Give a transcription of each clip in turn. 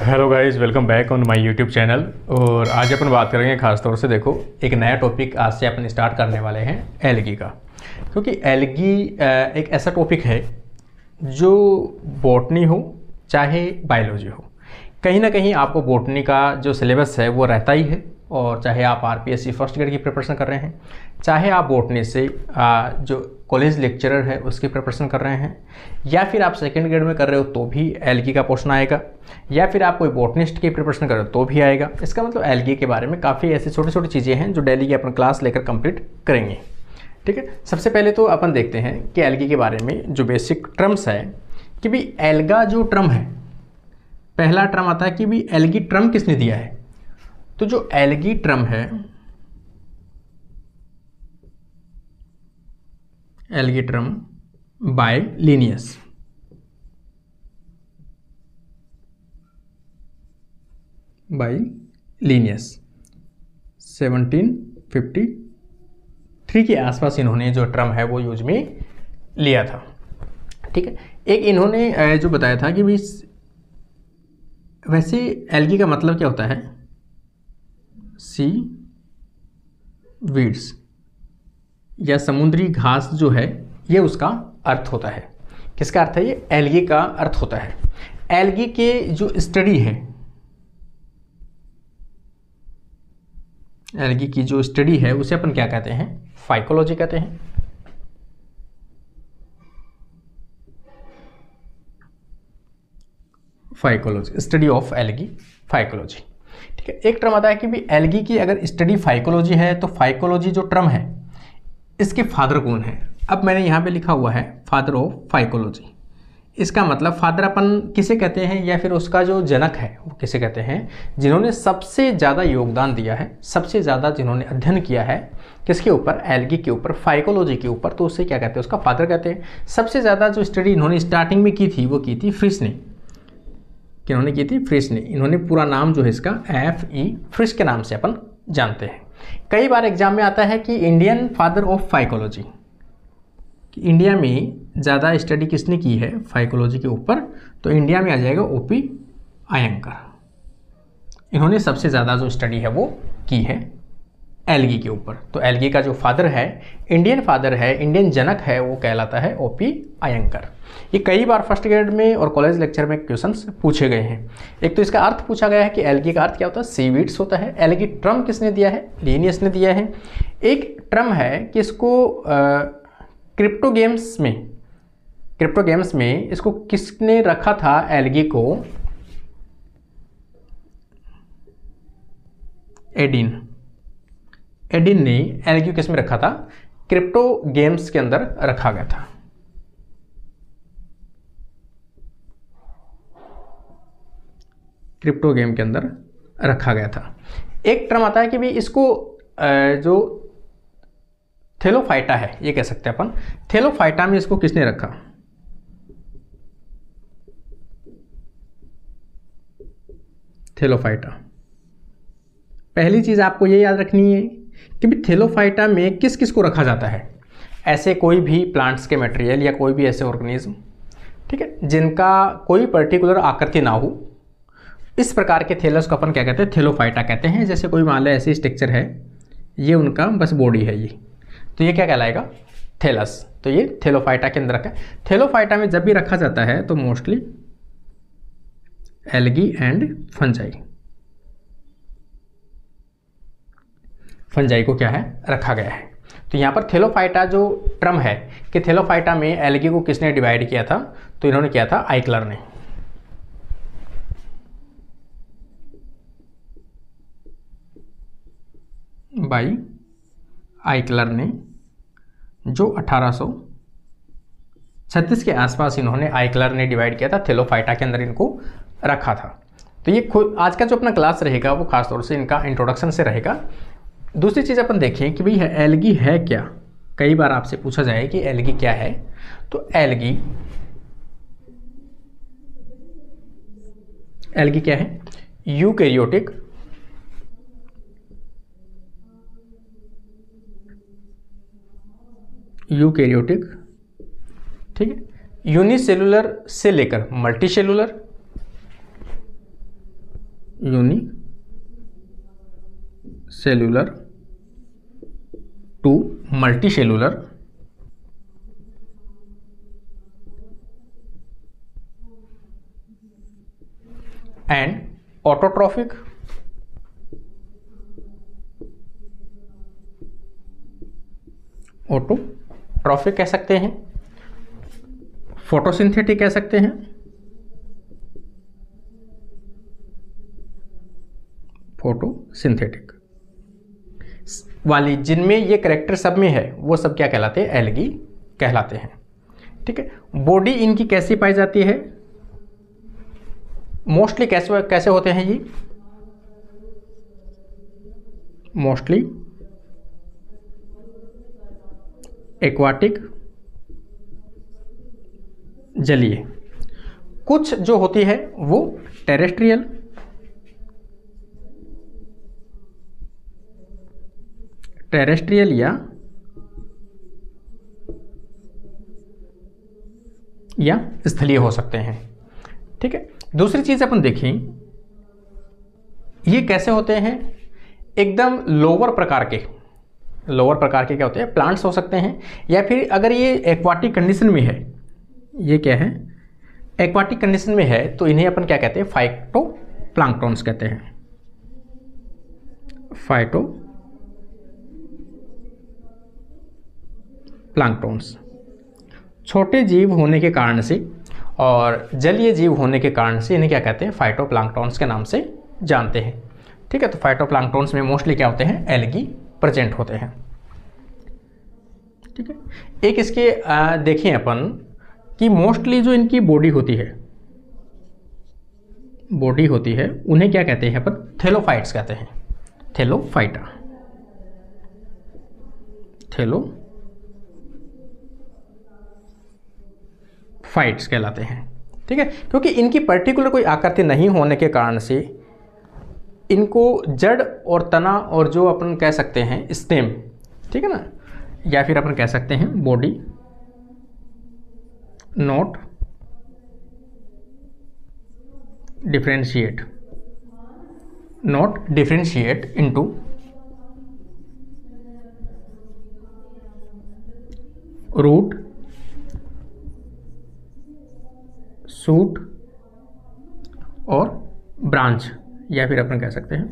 Hello guys, welcome back on my YouTube channel. और आज अपन बात करेंगे खास तौर से, देखो एक नया टॉपिक आज से अपन स्टार्ट करने वाले हैं एल्गी का। क्योंकि एल्गी एक ऐसा टॉपिक है जो बॉटनी हो चाहे बायोलॉजी हो, कहीं ना कहीं आपको बॉटनी का जो सिलेबस है वो रहता ही है। और चाहे आप आरपीएससी फर्स्ट ग्रेड की प्रिपरेशन कर रहे हैं, चाहे आप बॉटनी से जो कॉलेज लेक्चरर है उसकी प्रिपरेशन कर रहे हैं, या फिर आप सेकंड ग्रेड में कर रहे हो तो भी एल्गी का पोर्शन आएगा, या फिर आप कोई बॉटनिस्ट की प्रिपरेशन कर रहे हो तो भी आएगा। इसका मतलब एल्गी के बारे में काफ़ी ऐसी छोटी छोटी चीज़ें हैं जो डेली की अपन क्लास लेकर कंप्लीट करेंगे। ठीक है, सबसे पहले तो अपन देखते हैं कि एल्गी के बारे में जो बेसिक टर्म्स है कि भाई एल्गा जो टर्म है, पहला टर्म आता है कि भाई एल्गी टर्म किसने दिया है। तो जो एल्गी टर्म है, algae term by Linnaeus, by Linnaeus 1753 के आसपास इन्होंने जो टर्म है वो यूज में लिया था। ठीक है, एक इन्होंने जो बताया था कि भाई वैसे एल्गी का मतलब क्या होता है, सी वीड्स या समुद्री घास जो है ये उसका अर्थ होता है। किसका अर्थ है ये? एल्गी का अर्थ होता है। एल्गी के जो स्टडी है, एल्गी की जो स्टडी है उसे अपन क्या कहते हैं? फाइकोलॉजी कहते हैं। Phycology, study of algae, phycology. ठीक है, एक टर्म आता है कि भी एल्गी की अगर स्टडी फाइकोलॉजी है तो फाइकोलॉजी जो टर्म है इसके फादर कौन है? अब मैंने यहाँ पे लिखा हुआ है फादर ऑफ फाइकोलॉजी। इसका मतलब फादर अपन किसे कहते हैं, या फिर उसका जो जनक है वो किसे कहते हैं? जिन्होंने सबसे ज़्यादा योगदान दिया है, सबसे ज़्यादा जिन्होंने अध्ययन किया है किसके ऊपर? एल्गी के ऊपर, फाइकोलॉजी के ऊपर, तो उससे क्या कहते हैं? उसका फादर कहते हैं। सबसे ज़्यादा जो स्टडी इन्होंने स्टार्टिंग में की थी वो की थी फ्रिश ने। किन्होंने की थी? फ्रिश ने। इन्होंने पूरा नाम जो है इसका FE फ्रिश के नाम से अपन जानते हैं। कई बार एग्जाम में आता है कि इंडियन फादर ऑफ फाइकोलॉजी, कि इंडिया में ज़्यादा स्टडी किसने की है फाइकोलॉजी के ऊपर, तो इंडिया में आ जाएगा OP अयंगर। इन्होंने सबसे ज़्यादा जो स्टडी है वो की है एल्गी के ऊपर। तो एल्गी का जो फादर है, इंडियन फादर है, इंडियन जनक है, वो कहलाता है OP अयंगर। ये कई बार फर्स्ट ग्रेड में और कॉलेज लेक्चर में क्वेश्चंस पूछे गए हैं। एक तो इसका अर्थ पूछा गया है कि एल्गी का अर्थ क्या होता है? सीवीड्स होता है। एल्गी टर्म किसने दिया है? लिनियस ने दिया है। एक टर्म है कि इसको क्रिप्टो गेम्स में इसको किसने रखा था? एल्गी को एडिन ने एल्गी किस में रखा था? क्रिप्टो गेम्स के अंदर रखा गया था। क्रिप्टो गेम के अंदर रखा गया था। एक टर्म आता है कि भाई इसको जो थेलोफाइटा है, ये कह सकते हैं अपन, थेलोफाइटा में इसको किसने रखा? थेलोफाइटा। पहली चीज आपको ये याद रखनी है कि भी थेलोफाइटा में किस किस को रखा जाता है? ऐसे कोई भी प्लांट्स के मटेरियल या कोई भी ऐसे ऑर्गेनिज्म, ठीक है, जिनका कोई पर्टिकुलर आकृति ना हो, इस प्रकार के थैलस को अपन क्या कहते हैं? थेलोफाइटा कहते हैं। जैसे कोई मान लो ऐसी स्ट्रक्चर है, ये उनका बस बॉडी है ये, तो ये क्या कहलाएगा? थैलस। तो ये थेलोफाइटा के अंदर रखा है। थेलोफाइटा में जब भी रखा जाता है तो मोस्टली एल्गी एंड फंजाई को क्या है? रखा गया है। तो यहाँ पर थेलोफाइटा जो टर्म है कि थेलोफाइटा में एल्गी को किसने डिवाइड किया था? तो इन्होंने किया था आइकलर ने। बाई आइकलर ने, जो 1836 के आसपास इन्होंने आइकलर ने डिवाइड किया था, थेलोफाइटा के अंदर इनको रखा था। तो ये आज का जो अपना क्लास रहेगा वो खासतौर से इनका इंट्रोडक्शन से रहेगा। दूसरी चीज़ अपन देखें कि भाई एल्गी है क्या। कई बार आपसे पूछा जाए कि एल्गी क्या है, तो एल्गी क्या है? यूकैरियोटिक ठीक है, यूनिसेलुलर से लेकर multicellular, unicellular to multicellular and autotrophic कह सकते हैं, फोटोसिंथेटिक कह सकते हैं, फोटोसिंथेटिक वाली जिनमें ये करेक्टर सब में है वो सब क्या कहलाते हैं? एल्गी कहलाते हैं। ठीक है, बॉडी इनकी कैसी पाई जाती है? मोस्टली कैसे होते हैं ये? मोस्टली एक्वाटिक, जलीय। कुछ जो होती है वो टेरेस्ट्रियल, या स्थलीय हो सकते हैं। ठीक है, दूसरी चीज अपन देखें, ये कैसे होते हैं? एकदम लोअर प्रकार के क्या होते हैं? प्लांट्स हो सकते हैं, या फिर अगर ये एक्वाटिक कंडीशन में है, ये क्या है? एक्वाटिक कंडीशन में है तो इन्हें अपन क्या कहते हैं? फाइटोप्लैंक्टन्स कहते हैं। फाइटोप्लैंक्टन्स छोटे जीव होने के कारण से और जलीय जीव होने के कारण से इन्हें क्या कहते हैं? फाइटोप्लैंक्टन्स के नाम से जानते हैं। ठीक है, तो फाइटोप्लैंक्टन्स में मोस्टली क्या होते हैं? एल्गी प्रेजेंट होते हैं। ठीक है, एक इसके देखें अपन कि मोस्टली जो इनकी बॉडी होती है उन्हें क्या कहते हैं अपन? थैलोफाइट्स कहते हैं। थैलोफाइट्स कहलाते हैं। ठीक है, क्योंकि इनकी पर्टिकुलर कोई आकृति नहीं होने के कारण से इनको जड़ और तना और जो अपन कह सकते हैं स्टेम, ठीक है ना, या फिर अपन कह सकते हैं body not differentiate into root, shoot और ब्रांच, या फिर अपन कह सकते हैं,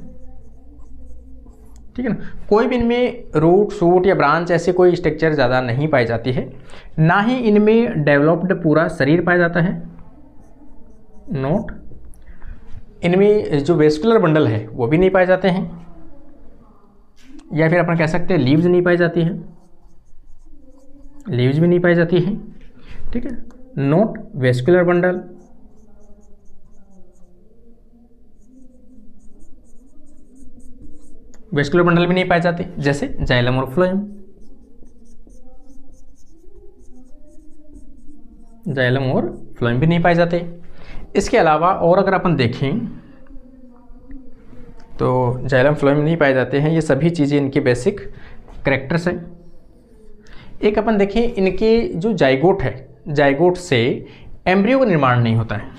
ठीक है ना, कोई भी इनमें रूट, शूट या ब्रांच ऐसे कोई स्ट्रक्चर ज़्यादा नहीं पाई जाती है। ना ही इनमें डेवलप्ड पूरा शरीर पाया जाता है। नोट, इनमें जो वेस्कुलर बंडल है वो भी नहीं पाए जाते हैं, या फिर अपन कह सकते हैं लीव्स नहीं पाई जाती हैं, लीव्स भी नहीं पाई जाती हैं। ठीक है, note vascular bundle, vascular bundle भी नहीं पाए जाते, जैसे जाइलम और फ्लोएम। जाइलम और फ्लोएम भी नहीं पाए जाते। इसके अलावा और अगर अपन देखें तो जाइलम फ्लोएम नहीं पाए जाते हैं। ये सभी चीज़ें इनके बेसिक कैरेक्टर्स हैं। एक अपन देखें, इनके जो जाइगोट है, जाइगोट से एम्ब्रियो का निर्माण नहीं होता है।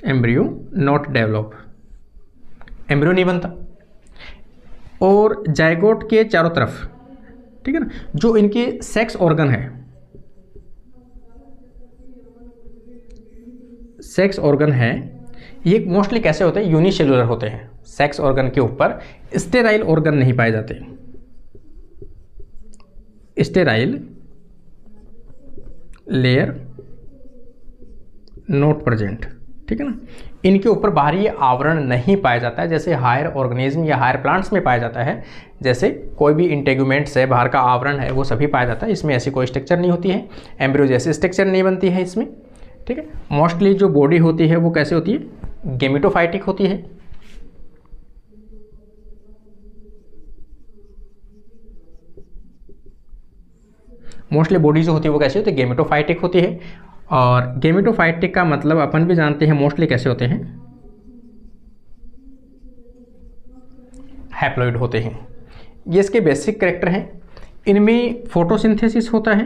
एम्ब्रियो नॉट डेवलप, एम्ब्रियो नहीं बनता। और जाइगोट के चारों तरफ, ठीक है ना, जो इनके सेक्स ऑर्गन है, सेक्स ऑर्गन है, ये मोस्टली कैसे होते हैं? यूनिसेलुलर होते हैं। सेक्स ऑर्गन के ऊपर स्टेराइल ऑर्गन नहीं पाए जाते, स्टेराइल लेयर नॉट प्रेजेंट, ठीक है ना। इनके ऊपर बाहरी आवरण नहीं पाया जाता है, जैसे हायर ऑर्गेनिज्म या हायर प्लांट्स में पाया जाता है। जैसे कोई भी इंटेगुमेंट्स है, बाहर का आवरण है, वो सभी पाया जाता है। इसमें ऐसी कोई स्ट्रक्चर नहीं होती है, एम्ब्रियो जैसी स्ट्रक्चर नहीं बनती है इसमें, ठीक है। मोस्टली जो बॉडी होती है वो कैसे होती है? गेमिटोफाइटिक होती है। मोस्टली बॉडी जो होती है वो कैसे होती है? गेमिटोफाइटिक होती है। और गेमिटोफाइटिक का मतलब अपन भी जानते हैं मोस्टली कैसे होते हैं? हैप्लॉइड होते हैं। ये इसके बेसिक कैरेक्टर हैं। इनमें फोटोसिंथेसिस होता है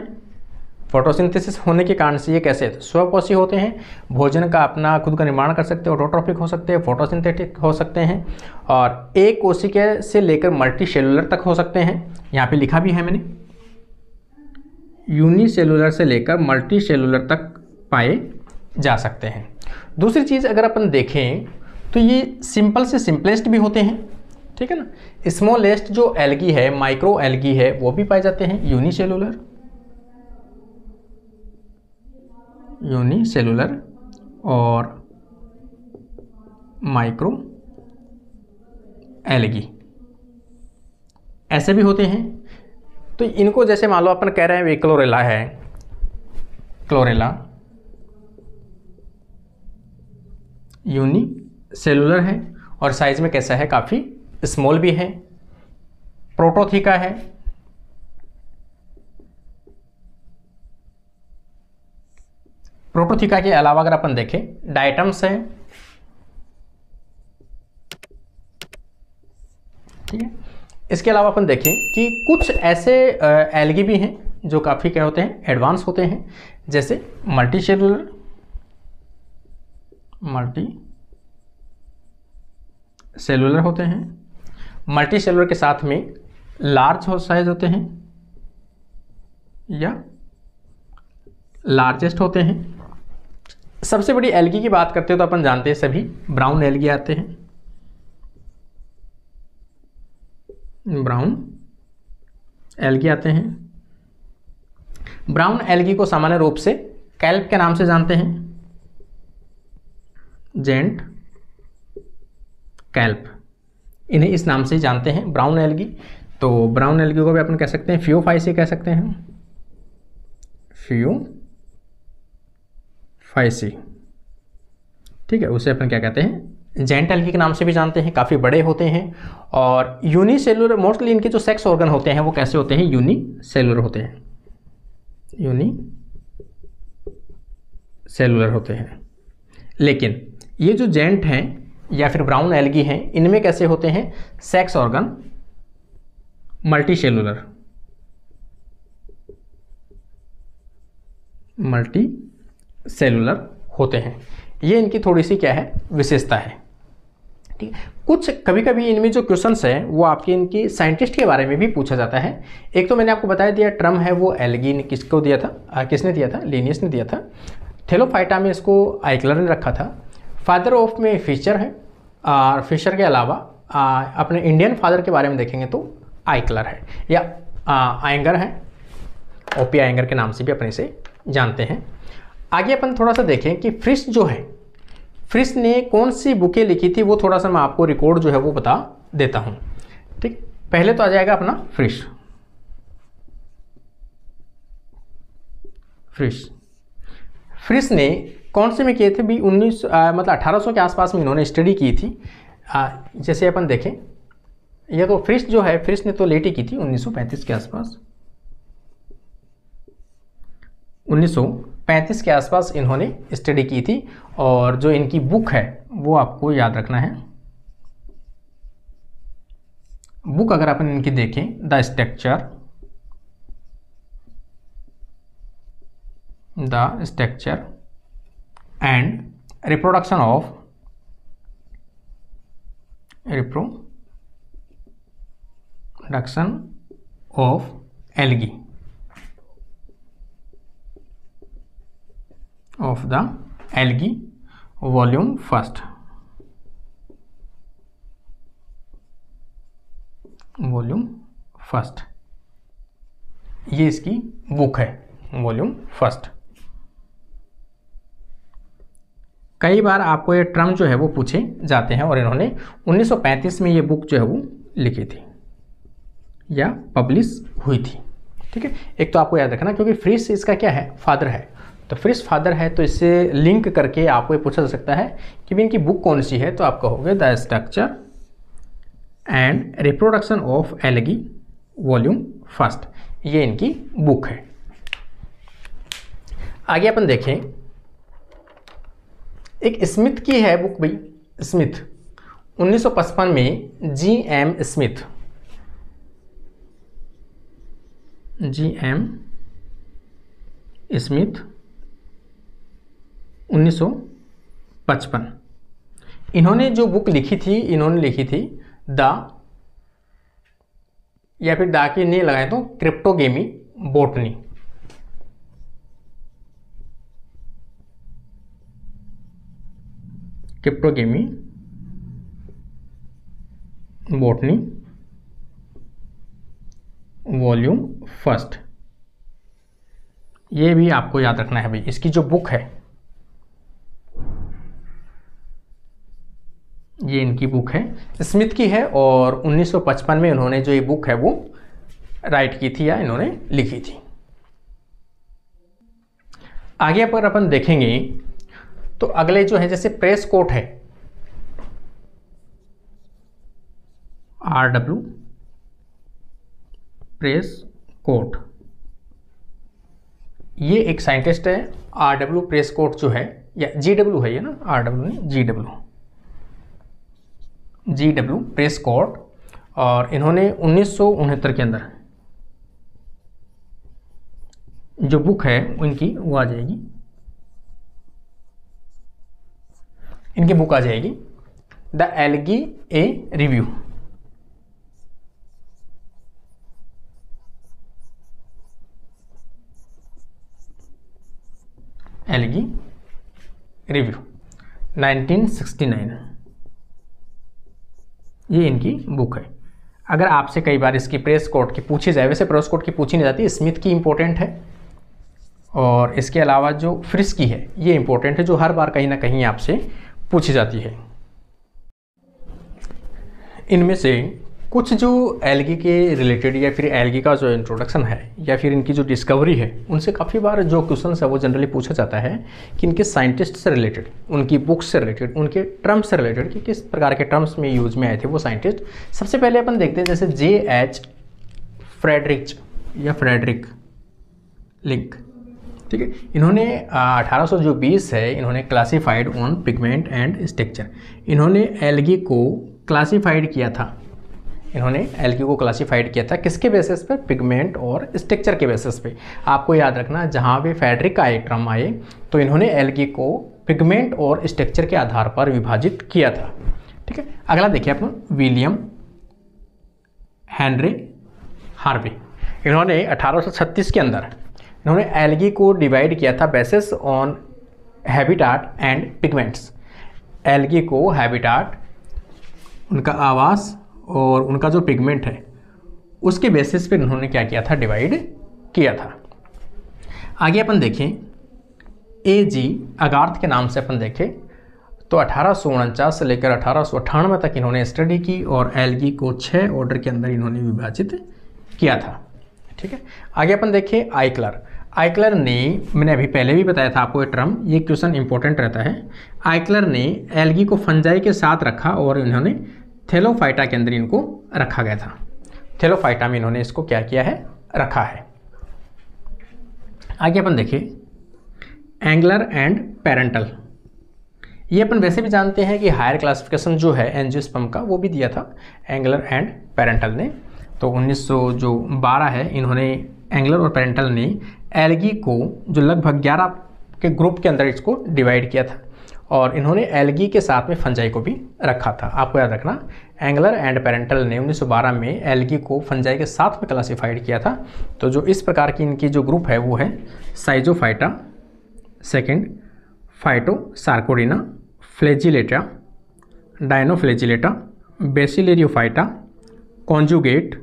फोटोसिंथेसिस होने के कारण से ये कैसे स्वपोषी होते हैं, भोजन का अपना खुद का निर्माण कर सकते हैं, ऑटोट्रॉफिक हो सकते हैं, फोटोसिंथेटिक हो सकते हैं, और एक कोशिका से लेकर मल्टी सेलुलर तक हो सकते हैं। यहाँ पे लिखा भी है मैंने, यूनिसेलुलर से लेकर मल्टी सेलुलर तक पाए जा सकते हैं। दूसरी चीज़ अगर अपन देखें तो ये सिंपल से सिंपलेस्ट भी होते हैं, ठीक है ना। स्मॉलेस्ट जो एल्गी है, माइक्रो एल्गी है, वो भी पाए जाते हैं यूनिसेलुलर और माइक्रो एल्गी ऐसे भी होते हैं। तो इनको जैसे मान लो अपन कह रहे हैं वे क्लोरेला है, क्लोरेला यूनिसेलुलर है और साइज में कैसा है, काफ़ी स्मॉल भी है। प्रोटोथिका है, प्रोटोथिका के अलावा अगर अपन देखें डायटम्स है, ठीक है। इसके अलावा अपन देखें कि कुछ ऐसे एल्गी भी हैं जो काफ़ी क्या होते हैं, एडवांस होते हैं, जैसे मल्टी सेलुलर होते हैं। मल्टी सेलुलर के साथ में लार्ज साइज होते हैं या लार्जेस्ट होते हैं। सबसे बड़ी एल्गी की बात करते हो तो अपन जानते हैं सभी ब्राउन एल्गी आते हैं, ब्राउन एल्गी आते हैं। ब्राउन एल्गी को सामान्य रूप से कैल्प के नाम से जानते हैं, जेंट कैल्प, इन्हें इस नाम से जानते हैं ब्राउन एल्गी। तो ब्राउन एल्गी को भी अपन कह सकते हैं फियोफाइसी कह सकते हैं, फियोफाइसी, ठीक है। उसे अपन क्या कहते हैं, जेंट एल्गी के नाम से भी जानते हैं, काफ़ी बड़े होते हैं। और यूनिसेलुलर, मोस्टली इनके जो सेक्स ऑर्गन होते हैं वो कैसे होते हैं, यूनिसेलुलर होते हैं, यूनिसेलुलर होते हैं। लेकिन ये जो जेंट हैं या फिर ब्राउन एल्गी हैं, इनमें कैसे होते हैं, सेक्स ऑर्गन मल्टी सेलुलर होते हैं। ये इनकी थोड़ी सी क्या है, विशेषता है, ठीक है। कुछ कभी कभी इनमें जो क्वेश्चंस है वो आपके इनकी साइंटिस्ट के बारे में भी पूछा जाता है। एक तो मैंने आपको बताया दिया टर्म है वो एल्गी ने किसको दिया था, किसने दिया था, लिनियस ने दिया था। थेलोफाइटा में इसको आइक्लर ने रखा था। फादर ऑफ में फिशर है, और फिशर के अलावा अपने इंडियन फादर के बारे में देखेंगे तो आइक्लर है या आयंगर है, ओपी आयंगर के नाम से भी अपन इसे जानते हैं। आगे अपन थोड़ा सा देखें कि फ्रिश जो है, फ्रिश ने कौन सी बुकें लिखी थी, वो थोड़ा सा मैं आपको रिकॉर्ड जो है वो बता देता हूँ, ठीक। पहले तो आ जाएगा अपना फ्रिश ने कौन से में किए थे भी 1800 के आसपास में इन्होंने स्टडी की थी। जैसे अपन देखें, यह तो फ्रिश जो है, फ्रिश ने तो लेट ही की थी 1935 के आसपास, 1935 के आसपास इन्होंने स्टडी की थी। और जो इनकी बुक है वो आपको याद रखना है, बुक अगर अपन इनकी देखें, the structure and reproduction of algae of the algae volume first, ये इसकी बुक है, वॉल्यूम फर्स्ट। कई बार आपको ये टर्म जो है वो पूछे जाते हैं, और इन्होंने 1935 में ये बुक जो है वो लिखी थी या पब्लिश हुई थी, ठीक है। एक तो आपको याद रखना, क्योंकि फ्रिश इसका क्या है, फादर है, तो फ्रिश फादर है, तो इससे लिंक करके आपको ये पूछा जा सकता है कि भी इनकी बुक कौन सी है, तो आप कहोगे the structure and reproduction of algae volume first, ये इनकी बुक है। आगे अपन देखें, एक स्मिथ की है बुक भाई, स्मिथ 1955 में जी.एम. स्मिथ 1955। इन्होंने जो बुक लिखी थी, इन्होंने लिखी थी द, या फिर दा की नहीं लगाए तो cryptogamy botany. Cryptogamy botany volume first. ये भी आपको याद रखना है भाई, इसकी जो बुक है ये इनकी बुक है, स्मिथ की है, और 1955 में इन्होंने जो ये बुक है वो राइट की थी या इन्होंने लिखी थी। आगे पर अपन देखेंगे तो अगले जो है जैसे प्रेस कोट है, RW प्रेस कोट, ये एक साइंटिस्ट है। RW प्रेस कोट जो है, या GW है ये ना, RW नहीं GW प्रेस कोट, और इन्होंने 1969 के अंदर जो बुक है उनकी वो आ जाएगी, इनकी बुक आ जाएगी the algae a review. Algae review 1969, ये इनकी बुक है। अगर आपसे कई बार इसकी प्रेस कोट की पूछी जाए, वैसे प्रेस कोट की पूछी नहीं जाती, स्मिथ की इंपॉर्टेंट है, और इसके अलावा जो फ्रिस की है ये इंपॉर्टेंट है, जो हर बार कहीं ना कहीं आपसे पूछी जाती है। इनमें से कुछ जो एल्गी के रिलेटेड या फिर एल्गी का जो इंट्रोडक्शन है या फिर इनकी जो डिस्कवरी है, उनसे काफ़ी बार जो क्वेश्चन है वो जनरली पूछा जाता है कि इनके साइंटिस्ट से रिलेटेड, उनकी बुक्स से रिलेटेड, उनके टर्म्स से रिलेटेड कि किस प्रकार के टर्म्स में यूज में आए थे वो साइंटिस्ट। सबसे पहले अपन देखते हैं जैसे JH फ्रेडरिक लिंक, ठीक है। इन्होंने 1820 है, इन्होंने classified on pigment and structure, इन्होंने एल्गी को क्लासिफाइड किया था। इन्होंने एल्गी को क्लासिफाइड किया था किसके बेसिस पे? पिगमेंट और स्ट्रक्चर के बेसिस पे। आपको याद रखना, जहाँ भी फ्रेडरिक का एक टर्म आए तो इन्होंने एल्गी को पिगमेंट और स्ट्रक्चर के आधार पर विभाजित किया था, ठीक है। अगला देखिए अपन, विलियम हेनरी हार्वे, इन्होंने 1836 के अंदर इन्होंने एल्गी को डिवाइड किया था basis on habitat and pigments. Algae को हैबिटाट, उनका आवास और उनका जो पिगमेंट है उसके बेसिस पे इन्होंने क्या किया था? डिवाइड किया था। आगे अपन देखें AG अगार्थ के नाम से अपन देखें तो 1849 से लेकर 1898 तक इन्होंने स्टडी की और एल्गी को 6 ऑर्डर के अंदर इन्होंने विभाजित किया था, ठीक है। आगे अपन देखें आइक्लर ने, मैंने अभी पहले भी बताया था आपको ये टर्म, ये क्वेश्चन इंपॉर्टेंट रहता है। आइक्लर ने एल्गी को फंजाई के साथ रखा और इन्होंने थेलोफाइटा के अंदर इनको रखा गया था। थेलोफाइटा में इन्होंने इसको क्या किया है? रखा है। आगे अपन देखें एंगलर एंड पेरेंटल, ये अपन वैसे भी जानते हैं कि हायर क्लासिफिकेशन जो है एंजियोस्पर्म का वो भी दिया था एंगलर एंड पेरेंटल ने। तो 1912 है, इन्होंने एंगलर और पेरेंटल ने एल्गी को जो लगभग 11 के ग्रुप के अंदर इसको डिवाइड किया था और इन्होंने एल्गी के साथ में फंजाई को भी रखा था। आपको याद रखना, एंगलर एंड पेरेंटल ने 1912 में एल्गी को फंजाई के साथ में क्लासिफाइड किया था। तो जो इस प्रकार की इनकी जो ग्रुप है वो है साइजोफाइटा, सेकेंड फाइटोसार्कोडिना, फ्लैजिलेटा, डायनोफ्लैजिलेटा, बेसिलेरियोफाइटा, कॉन्जुगेट,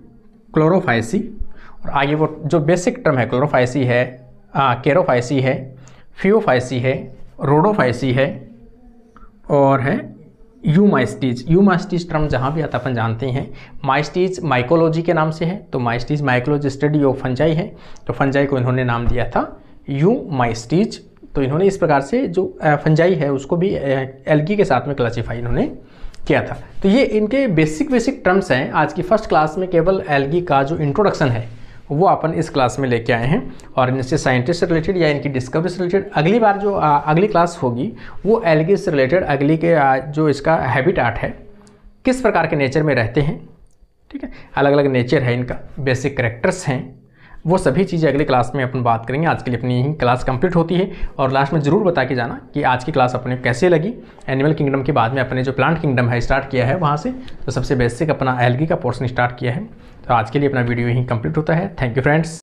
क्लोरोफाइसी, और आगे वो जो बेसिक टर्म है क्लोरोफाइसी है, केरोफाइसी है, फियोफाइसी है, रोडोफाइसी है और है यूमाइस्टीज। यूमाइस्टीज टर्म जहाँ भी आता अपन जानते हैं। माइस्टीज माइकोलॉजी के नाम से है, तो माइस्टीज माइकोलॉजी स्टडी ऑफ फंजाई है, तो फंजाई को इन्होंने नाम दिया था यूमाइस्टीज। तो इन्होंने इस प्रकार से जो फंजाई है उसको भी एल्गी के साथ में क्लासीफाई इन्होंने किया था। तो ये इनके बेसिक टर्म्स हैं। आज की फर्स्ट क्लास में केवल एल्गी का जो इंट्रोडक्शन है वो अपन इस क्लास में लेके आए हैं और इनसे साइंटिस्ट से रिलेटेड या इनकी डिस्कवरी से रिलेटेड अगली बार जो अगली क्लास होगी वो एल्गी से रिलेटेड अगली के जो इसका हैबिटाट है, किस प्रकार के नेचर में रहते हैं, ठीक है, अलग अलग नेचर है इनका, बेसिक करेक्टर्स हैं, वो सभी चीज़ें अगली क्लास में अपन बात करेंगे। आज के लिए अपनी यही क्लास कंप्लीट होती है। और लास्ट में ज़रूर बता के जाना कि आज की क्लास अपने कैसे लगी। एनिमल किंगडम के बाद में अपने जो प्लांट किंगडम है स्टार्ट किया है वहाँ से, तो सबसे बेसिक अपना एल्गी का पोर्शन स्टार्ट किया है। तो आज के लिए अपना वीडियो यही कंप्लीट होता है। Thank you friends.